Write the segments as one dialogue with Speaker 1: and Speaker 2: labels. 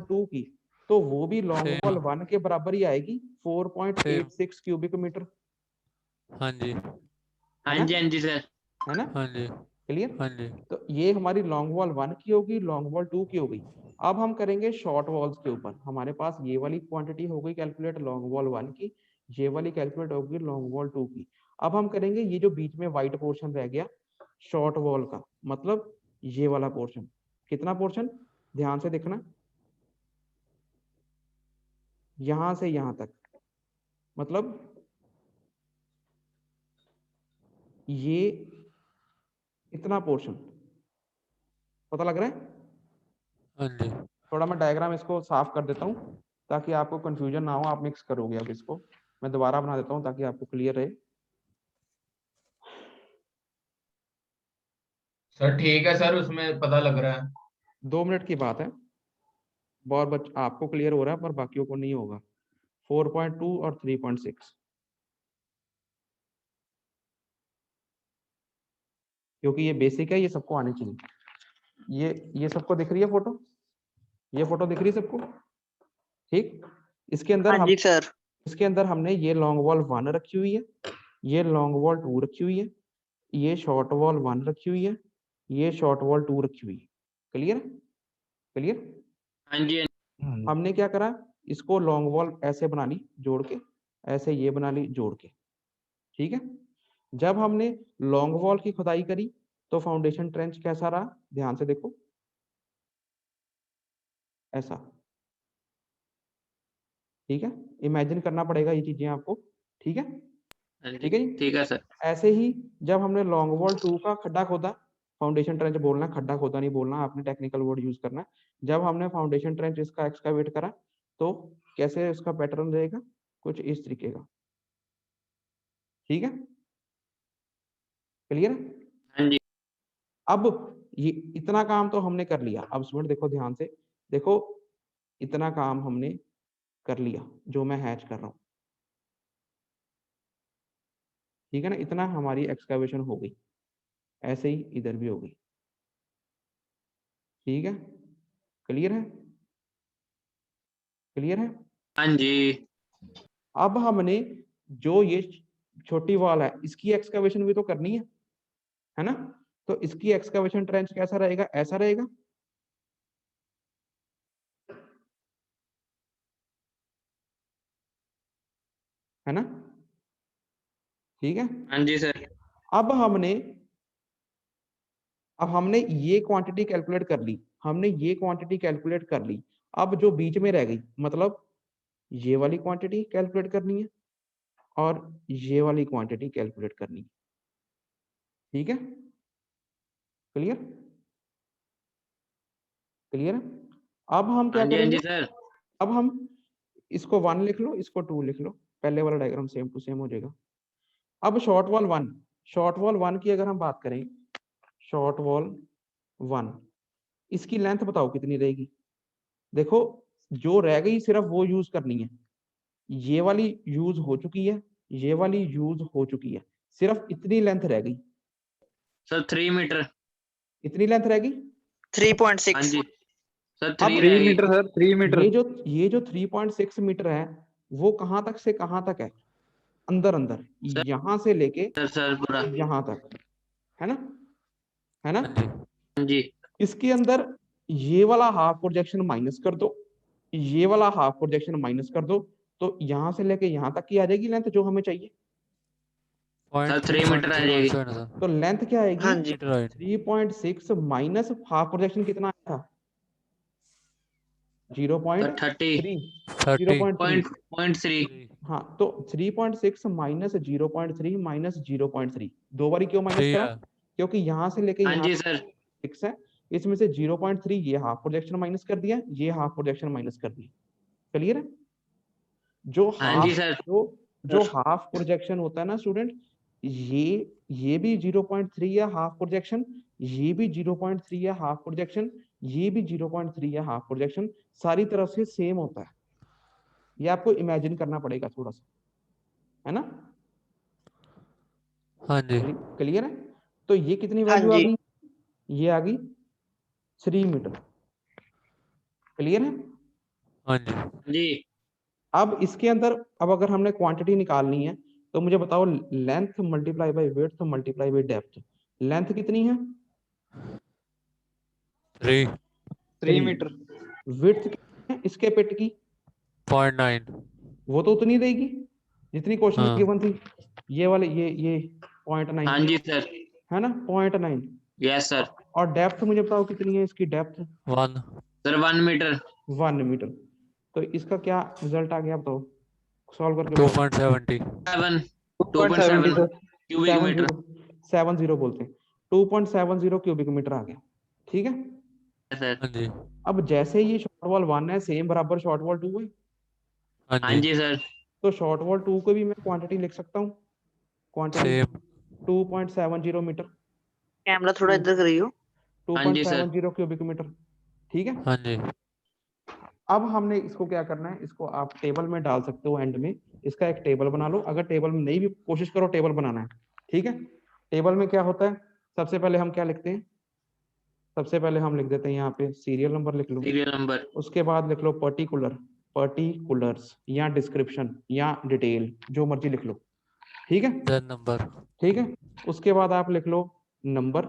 Speaker 1: 2 की, तो वो भी लॉन्ग
Speaker 2: सेम
Speaker 1: वॉल 1 के बराबर ही आएगी,
Speaker 2: सेम
Speaker 1: 4.86 क्यूबिक मीटर,
Speaker 2: हाँ जी
Speaker 1: है
Speaker 3: हाँ
Speaker 1: ना,
Speaker 3: जी हाँ जी सर।
Speaker 1: है ना,
Speaker 2: हाँ जी
Speaker 1: क्लियर।
Speaker 2: हाँ जी
Speaker 1: तो ये हमारी लॉन्ग वॉल 1 की होगी, लॉन्ग वॉल 2 की होगी। अब हम करेंगे शॉर्ट वॉल्स के ऊपर। हमारे पास ये वाली क्वांटिटी हो गई कैलकुलेट लॉन्ग वॉल 1 की, ये वाली कैलकुलेट होगी लॉन्ग वॉल 2 की। अब हम करेंगे ये जो बीच में व्हाइट पोर्शन रह गया शॉर्ट वॉल का, मतलब ये वाला पोर्शन, कितना पोर्शन, ध्यान से देखना, यहां से यहां तक, मतलब ये इतना पोर्शन, पता लग रहा है।
Speaker 2: हाँ जी
Speaker 1: थोड़ा मैं डायग्राम इसको साफ कर देता हूँ ताकि आपको कंफ्यूजन ना हो, आप मिक्स करोगे अब इसको, मैं दोबारा बना देता हूँ ताकि आपको क्लियर रहे।
Speaker 4: सर ठीक है सर, उसमें पता लग रहा है।
Speaker 1: 2 मिनट की बात है, बहुत आपको क्लियर हो रहा है पर बाकियों को नहीं होगा। 4.2 और 3.6, क्योंकि ये बेसिक है, ये सबको आनी चाहिए। ये सबको दिख रही है फोटो, ये फोटो दिख रही है सबको, ठीक। इसके अंदर
Speaker 5: हाँ
Speaker 1: हम
Speaker 5: जी सर।
Speaker 1: इसके अंदर हमने ये लॉन्ग वॉल 1 रखी हुई है, ये लॉन्ग वॉल 2 रखी हुई है, ये शॉर्ट वॉल 1 रखी हुई है, ये शॉर्ट वॉल 2 रखी हुई है। Clear, clear.
Speaker 3: हाँ जी
Speaker 1: हमने क्या करा, इसको लॉन्ग वॉल ऐसे बना ली जोड़ के, ऐसे ये बना ली जोड़ के, ठीक है। जब हमने लॉन्ग वॉल की खुदाई करी तो फाउंडेशन ट्रेंच कैसा रहा, ध्यान से देखो, ऐसा, ठीक है। इमेजिन करना पड़ेगा ये चीजें आपको, ठीक है,
Speaker 3: हाँ जी
Speaker 1: ठीक है जी।
Speaker 3: ठीक है सर।
Speaker 1: ऐसे ही जब हमने लॉन्ग वॉल 2 का खड्डा खोदा, फाउंडेशन ट्रेंच बोलना, खड्डा खोदा नहीं बोलना, आपने टेक्निकल वर्ड यूज करना है। जब हमने फाउंडेशन ट्रेंच इसका एक्सकावेट करा तो कैसे उसका पैटर्न रहेगा, कुछ इस तरीके का, ठीक है, क्लियर है।
Speaker 3: हाँ जी
Speaker 1: अब ये इतना काम तो हमने कर लिया। अब स्टूडेंट देखो ध्यान से, देखो इतना काम हमने कर लिया जो मैं हैच कर रहा हूँ, ठीक है ना, इतना हमारी एक्सकैवेशन हो गई, ऐसे ही इधर भी हो गई, ठीक है, क्लियर है, क्लियर है।
Speaker 3: हाँ जी
Speaker 1: अब हमने जो ये छोटी वॉल है इसकी एक्सकैवेशन भी तो करनी है ना, तो इसकी एक्सकैवेशन ट्रेंच कैसा रहेगा, ऐसा रहेगा, है ना, ठीक है।
Speaker 3: हाँ जी सर।
Speaker 1: अब हमने अब हमने ये क्वांटिटी कैलकुलेट कर ली, हमने ये क्वांटिटी कैलकुलेट कर ली। अब जो बीच में रह गई, मतलब ये वाली क्वांटिटी कैलकुलेट करनी है और ये वाली क्वांटिटी कैलकुलेट करनी है, ठीक है, क्लियर, क्लियर है। अब हम क्या
Speaker 3: हाँ जी हाँ
Speaker 1: करेंगे,
Speaker 3: जी सर।
Speaker 1: अब हम इसको 1 लिख लो, इसको 2 लिख लो, पहले वाला डायग्राम सेम टू सेम हो जाएगा। अब शॉर्ट वॉल 1 की अगर हम बात करें, शॉर्ट वॉल 1, इसकी लेंथ बताओ कितनी रहेगी। देखो जो रह गई सिर्फ वो यूज करनी है, ये वाली यूज हो चुकी है, ये वाली यूज हो चुकी है, सिर्फ इतनी लेंथ रह गई,
Speaker 3: सर 3 मीटर।
Speaker 1: इतनी लेंथ रह गई।
Speaker 3: हाँ
Speaker 5: 3.6।
Speaker 3: जी सर
Speaker 1: अब
Speaker 3: 3
Speaker 4: 3
Speaker 3: रहेगी।
Speaker 4: Metre sir, 3 metre.
Speaker 1: ये जो 3.6 मीटर है वो कहां तक से कहां तक है, अंदर अंदर,
Speaker 3: सर
Speaker 1: यहां से लेके
Speaker 3: सर पूरा।
Speaker 1: यहां तक, है ना, है ना।
Speaker 2: हाँ जी
Speaker 3: हाँ जी
Speaker 1: इसके अंदर ये वाला हाफ प्रोजेक्शन माइनस कर दो, ये वाला हाफ प्रोजेक्शन माइनस कर दो, तो यहां से लेके यहां तक की आ जाएगी लेंथ जो हमें चाहिए।
Speaker 3: सर 3 मीटर आ
Speaker 2: 0.3
Speaker 3: जाएगी।
Speaker 2: है ना सर,
Speaker 1: तो लेंथ क्या आएगी,
Speaker 5: हाँ जी।
Speaker 2: Metre right
Speaker 1: 3.6 minus half projection कितना आया था, 0.3,
Speaker 3: सर 30
Speaker 2: 30
Speaker 1: 0.3।
Speaker 3: पॉइंट 3।
Speaker 1: हाँ तो 3.6 माइनस 0.3 माइनस 0.3, दो बारी क्यों माइनस
Speaker 2: 3
Speaker 1: करा,
Speaker 2: है
Speaker 1: क्योंकि यहां से लेके
Speaker 3: हाँ
Speaker 1: यहाँ
Speaker 3: जी सर।
Speaker 1: 6 है, इसमें से 0.3 ये हाफ प्रोजेक्शन माइनस कर दिया, ये हाफ प्रोजेक्शन माइनस कर दिया, क्लियर है। जो
Speaker 3: हाँ
Speaker 1: हाफ
Speaker 3: जी सर।
Speaker 1: जो जो हाफ प्रोजेक्शन होता है ना स्टूडेंट, ये भी 0.3 है हाफ प्रोजेक्शन, ये भी 0.3 है हाफ प्रोजेक्शन, ये भी 0.3 है हाफ प्रोजेक्शन, सारी तरफ से सेम होता है। ये आपको इमेजिन करना पड़ेगा थोड़ा सा, है ना,
Speaker 2: हाँ जी
Speaker 1: क्लियर है। तो ये कितनी
Speaker 5: हाँ
Speaker 1: वैल्यू आ
Speaker 5: जी।
Speaker 1: गई, ये आ गई 3 मीटर, क्लियर है।
Speaker 2: हाँ जी।
Speaker 3: जी
Speaker 1: अब इसके अंदर अब अगर हमने क्वांटिटी निकालनी है तो मुझे बताओ, length multiply by width multiply by depth. Length कितनी है?
Speaker 2: 3.9
Speaker 4: 3 मीटर।
Speaker 1: विड्थ कितनी है इसके पिट की? वो तो उतनी देगी जितनी क्वेश्चन में
Speaker 2: हाँ
Speaker 1: गिवन थी। ये वाले ये 0.9
Speaker 3: हाँ जी सर।
Speaker 1: है ना, 0.9।
Speaker 3: Yes sir.
Speaker 1: और डेप्थ मुझे बताओ कितनी है इसकी डेप्थ?
Speaker 2: 1
Speaker 3: sir 1 metre.
Speaker 1: 1 मीटर। तो इसका क्या रिजल्ट आ गया बताओ, सॉल्व करके बताओ।
Speaker 2: 2.70
Speaker 3: 7
Speaker 4: 2.70
Speaker 3: 2.7 क्यूबिक मीटर।
Speaker 1: 70 बोलते हैं, 2.70 क्यूबिक मीटर आ गया। ठीक है।
Speaker 3: सर
Speaker 2: हाँ जी।
Speaker 1: अब जैसे ये शॉर्ट वॉल 1 है, सेम बराबर शॉर्ट वॉल 2 है,
Speaker 2: हाँ
Speaker 3: हाँ
Speaker 2: जी।
Speaker 3: जी सर।
Speaker 1: तो शॉर्ट वॉल 2 को भी मैं क्वांटिटी लिख सकता हूँ। क्वांटिटी
Speaker 2: सेम
Speaker 1: 2.70 मीटर,
Speaker 5: कैमरा थोड़ा इधर करियो।
Speaker 3: हाँ जी सर।
Speaker 1: 2.70 cubic metre. ठीक है।
Speaker 2: हाँ जी।
Speaker 1: अब हमने इसको क्या करना है, इसको आप टेबल में डाल सकते हो एंड में। इसका एक टेबल बना लो, अगर टेबल में नहीं भी कोशिश करो टेबल बनाना है। ठीक है। टेबल में क्या होता है, सबसे पहले हम क्या लिखते हैं, सबसे पहले हम लिख देते हैं यहाँ पे सीरियल नंबर लिख लो।
Speaker 3: Serial number.
Speaker 1: उसके बाद लिख लो पर्टिकुलर्स या डिस्क्रिप्शन या डिटेल, जो मर्जी लिख लो। ठीक है।
Speaker 2: Then number.
Speaker 1: ठीक है। उसके बाद आप लिख लो नंबर।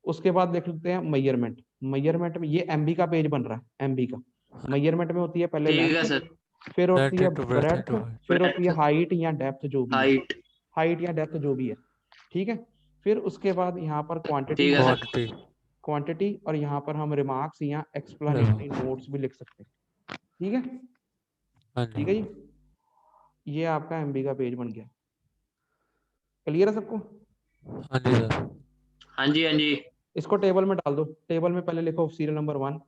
Speaker 1: उसके बाद लिख लेते हैं मेजरमेंट। मेजरमेंट में ये एमबी का पेज बन रहा है, एमबी का। मेजरमेंट में होती है पहले
Speaker 3: ठीक है
Speaker 1: लेंथ,
Speaker 3: सर।
Speaker 1: फिर होती है
Speaker 2: length into breadth
Speaker 1: breadth,
Speaker 2: into height.
Speaker 1: फिर होती है
Speaker 3: ब्रेड्थ,
Speaker 1: हाइट या डेप्थ जो भी है,
Speaker 3: हाइट।
Speaker 1: हाइट या डेप्थ जो भी है। ठीक है। फिर उसके बाद यहाँ पर क्वांटिटी
Speaker 3: ठीक है
Speaker 1: होगा,
Speaker 3: सर।
Speaker 2: क्वांटिटी।
Speaker 1: क्वांटिटी, और यहाँ पर हम रिमार्क्स या एक्सप्लेनेटरी नोट्स भी लिख सकते हैं। ठीक है।
Speaker 2: हाँ
Speaker 1: ठीक
Speaker 2: जी।
Speaker 1: है जी, ये आपका एमबी का पेज बन गया। क्लियर है सबको?
Speaker 2: हाँ जी सर।
Speaker 3: हाँ जी हाँ जी।
Speaker 1: इसको टेबल में डाल दो। टेबल में पहले लिखो सीरियल नंबर 1,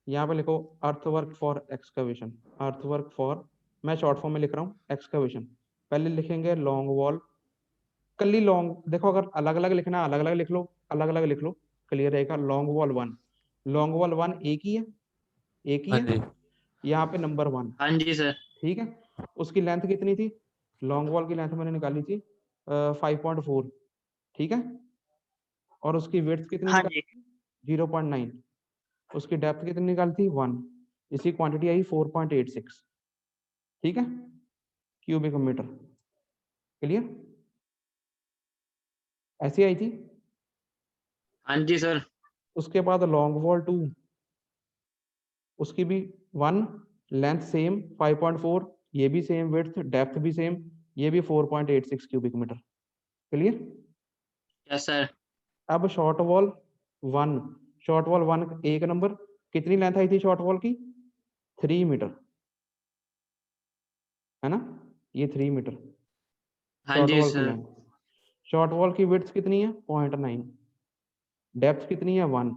Speaker 1: यहाँ पे लिखो earthwork for excavation. Earthwork for, मैं शॉर्ट फॉर्म में लिख रहा हूँ, एक्सकवेशन। पहले लिखेंगे लॉन्ग वॉल, कल्ली लॉन्ग, देखो अगर अलग अलग लिखना अलग अलग लिख लो, अलग अलग लिख लो, क्लियर रहेगा। लॉन्ग वॉल 1, लॉन्ग वॉल 1 एक ही है, एक ही
Speaker 2: हाँ
Speaker 1: है।
Speaker 2: जी।
Speaker 1: यहाँ पे नंबर 1।
Speaker 3: हाँ जी सर।
Speaker 1: ठीक है। उसकी लेंथ कितनी थी? लॉन्ग वॉल की लेंथ मैंने निकाली थी 5.4। ठीक है। और उसकी विड्थ कितनी
Speaker 5: हाँ
Speaker 1: निकाली?
Speaker 5: जी
Speaker 1: 0.9। उसकी डेप्थ कितनी निकाली थी? 1। इसकी क्वांटिटी आई 4.86। ठीक है, क्यूबिक मीटर। क्लियर? ऐसी आई थी।
Speaker 3: हाँ जी सर।
Speaker 1: उसके बाद लॉन्ग वॉल 2, उसकी भी 1, लेंथ सेम 5.4, ये भी सेम, विड्थ डेप्थ भी सेम, ये भी 4.86 cubic metre. Clear?
Speaker 3: Yes sir.
Speaker 1: अब शॉर्ट वॉल 1, शॉर्ट वॉल 1 एक नंबर, कितनी लेंथ आई थी शॉर्ट वॉल की? 3 मीटर, है ना, ये 3 मीटर
Speaker 3: हाँ
Speaker 1: शॉर्ट
Speaker 3: जी
Speaker 1: वॉल की
Speaker 3: सर।
Speaker 1: लेंथ। शॉर्ट वॉल की विड्थ कितनी है? 0.9। डेप्थ कितनी है? 1।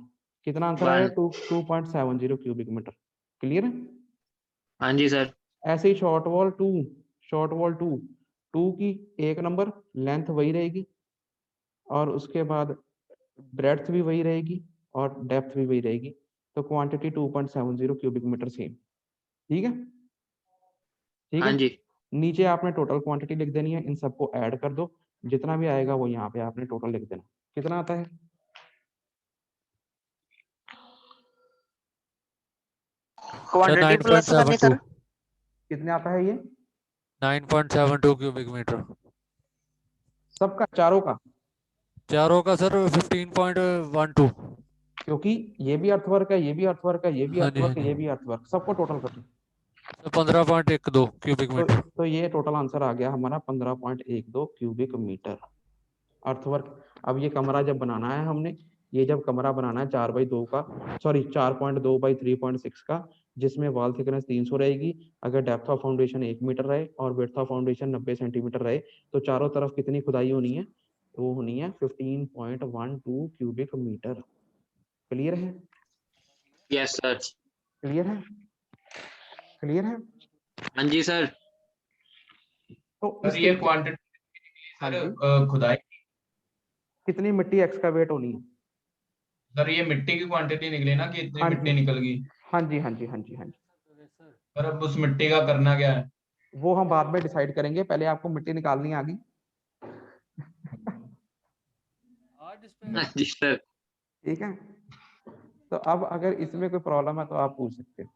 Speaker 1: कितना आंसर आएगा?
Speaker 3: 1।
Speaker 1: 2.70 क्यूबिक मीटर। क्लियर है?
Speaker 3: हाँ जी सर।
Speaker 1: ऐसे ही शॉर्ट वॉल 2, शॉर्ट वॉल 2, 2 की एक नंबर, लेंथ वही रहेगी, और उसके बाद ब्रेड्थ भी वही रहेगी, और डेप्थ भी वही रहेगी। तो क्वांटिटी 2.70 क्यूबिक मीटर सेम। ठीक है। ठीक
Speaker 3: हाँ
Speaker 1: है।
Speaker 3: जी।
Speaker 1: नीचे आपने टोटल क्वांटिटी लिख देनी है, इन सबको ऐड कर दो, जितना भी आएगा वो यहाँ पे आपने टोटल लिख देना। कितना आता है?
Speaker 2: सर
Speaker 5: क्वांटिटी प्लस करनी
Speaker 2: 9.72
Speaker 5: सर।
Speaker 1: कितने आता है ये
Speaker 2: 9.72 क्यूबिक मीटर।
Speaker 1: सबका, चारों का?
Speaker 2: चारों का सर 15.12।
Speaker 1: क्योंकि ये भी अर्थवर्क है, ये भी अर्थवर्क है, ये भी
Speaker 2: हाँ जी। हाँ
Speaker 1: अर्थवर्क है,
Speaker 2: जी
Speaker 1: ये भी अर्थवर्क, सबको टोटल कर दो।
Speaker 2: सर 15.12 क्यूबिक
Speaker 1: तो,
Speaker 2: मीटर।
Speaker 1: तो ये टोटल आंसर आ गया हमारा 15.12 क्यूबिक मीटर अर्थवर्क। अब ये कमरा जब बनाना है हमने, ये जब कमरा बनाना है 4/2 का, सॉरी 4.2/3.6 का, जिसमें वॉल थिकनेस 300 रहेगी, अगर डेप्थ ऑफ फाउंडेशन 1 मीटर रहे और विड्थ ऑफ फाउंडेशन 90 सेंटीमीटर रहे, तो चारों तरफ कितनी खुदाई होनी है? वो होनी है 15.12 क्यूबिक मीटर। क्लियर है?
Speaker 3: Yes sir.
Speaker 1: क्लियर है? क्लियर है?
Speaker 3: हाँ जी सर।
Speaker 1: तो
Speaker 4: सर
Speaker 1: इस
Speaker 4: ये
Speaker 1: तरीके,
Speaker 4: क्वांटिटी
Speaker 1: हाँ
Speaker 4: सर
Speaker 1: जी,
Speaker 4: खुदाई,
Speaker 1: कितनी मिट्टी एक्सकावेट होनी है?
Speaker 4: सर ये मिट्टी की क्वांटिटी निकली ना कि इतनी
Speaker 1: हाँ
Speaker 4: मिट्टी
Speaker 1: जी,
Speaker 4: निकल गई।
Speaker 1: हाँ जी, हाँ जी, हाँ जी, हाँ जी।
Speaker 4: सर अब उस मिट्टी का करना क्या है?
Speaker 1: वो हम बाद में डिसाइड करेंगे, पहले आपको मिट्टी निकालनी आ गई।
Speaker 3: हाँ जी सर।
Speaker 1: ठीक है। तो अब अगर इसमें कोई प्रॉब्लम है तो आप पूछ सकते हो।